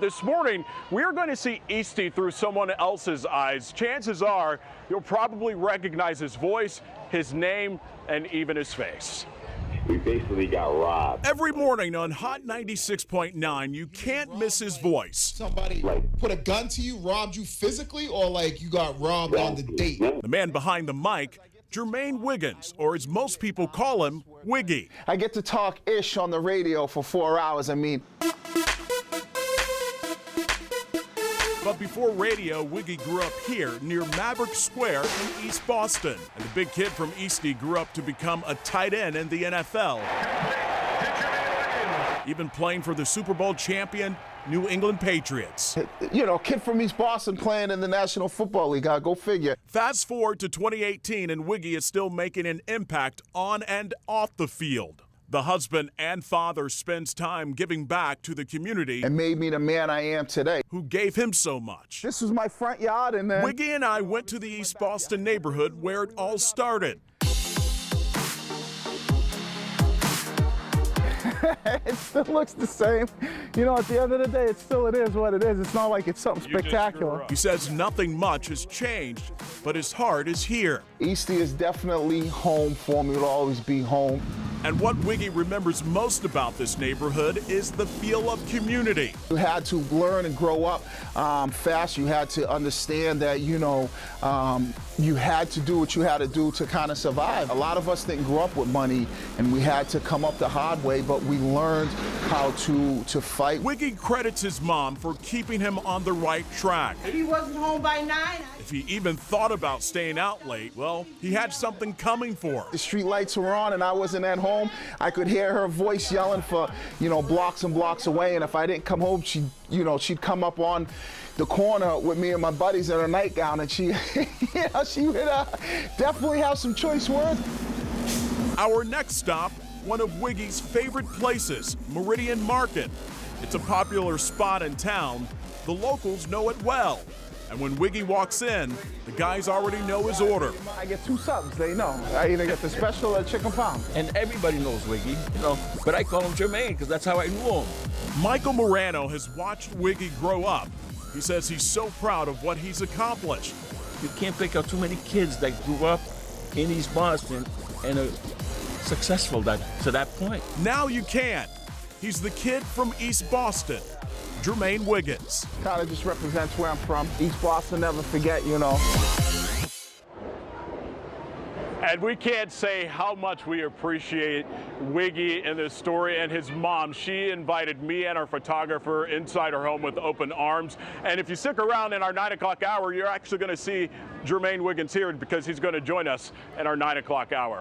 This morning, we are going to see Eastie through someone else's eyes. Chances are you'll probably recognize his voice, his name, and even his face. We basically got robbed. Every morning on Hot 96.9, you can't miss his voice. Somebody put a gun to you, robbed you physically, or like you got robbed on the date? The man behind the mic, Jermaine Wiggins, or as most people call him, Wiggy. I get to talk ish on the radio for 4 hours. But before radio, Wiggy grew up here near Maverick Square in East Boston. And the big kid from Eastie grew up to become a tight end in the NFL. Even playing for the Super Bowl champion New England Patriots. You know, kid from East Boston playing in the National Football League. Go figure. Fast forward to 2018, and Wiggy is still making an impact on and off the field. The husband and father spends time giving back to the community. And made me the man I am today. Who gave him so much. This was my front yard, and then Wiggy and I went to the East Boston neighborhood where it all started. it still looks the same. You know, at the end of the day, it is what it is. It's not like it's something spectacular. He says nothing much has changed, but his heart is here. Eastie is definitely home for me. It'll always be home. And what Wiggy remembers most about this neighborhood is the feel of community. You had to learn and grow up fast. You had to understand that, you know, you had to do what you had to do to kind of survive. A lot of us didn't grow up with money, and we had to come up the hard way, but we learned how to fight. Wiggy credits his mom for keeping him on the right track. He wasn't home by 9. If he even thought about staying out late, well, he had something coming for him. The street lights were on and I wasn't at home. I could hear her voice yelling for, you know, blocks and blocks away. And if I didn't come home, she'd come up on the corner with me and my buddies in her nightgown, and she would definitely have some choice words. Our next stop, one of Wiggy's favorite places, Meridian Market. It's a popular spot in town. The locals know it well. And when Wiggy walks in, the guys already know his order. I get 2 subs, they know. I either get the special or chicken pound. And everybody knows Wiggy, you know, but I call him Jermaine because that's how I knew him. Michael Murano has watched Wiggy grow up. He says he's so proud of what he's accomplished. You can't pick out too many kids that grew up in East Boston and are successful to that point. Now you can. He's the kid from East Boston, Jermaine Wiggins. Kind of just represents where I'm from. East Boston, never forget, you know. And we can't say how much we appreciate Wiggy in this story, and his mom. She invited me and our photographer inside her home with open arms. And if you stick around in our 9 o'clock hour, you're actually going to see Jermaine Wiggins here because he's going to join us in our 9 o'clock hour.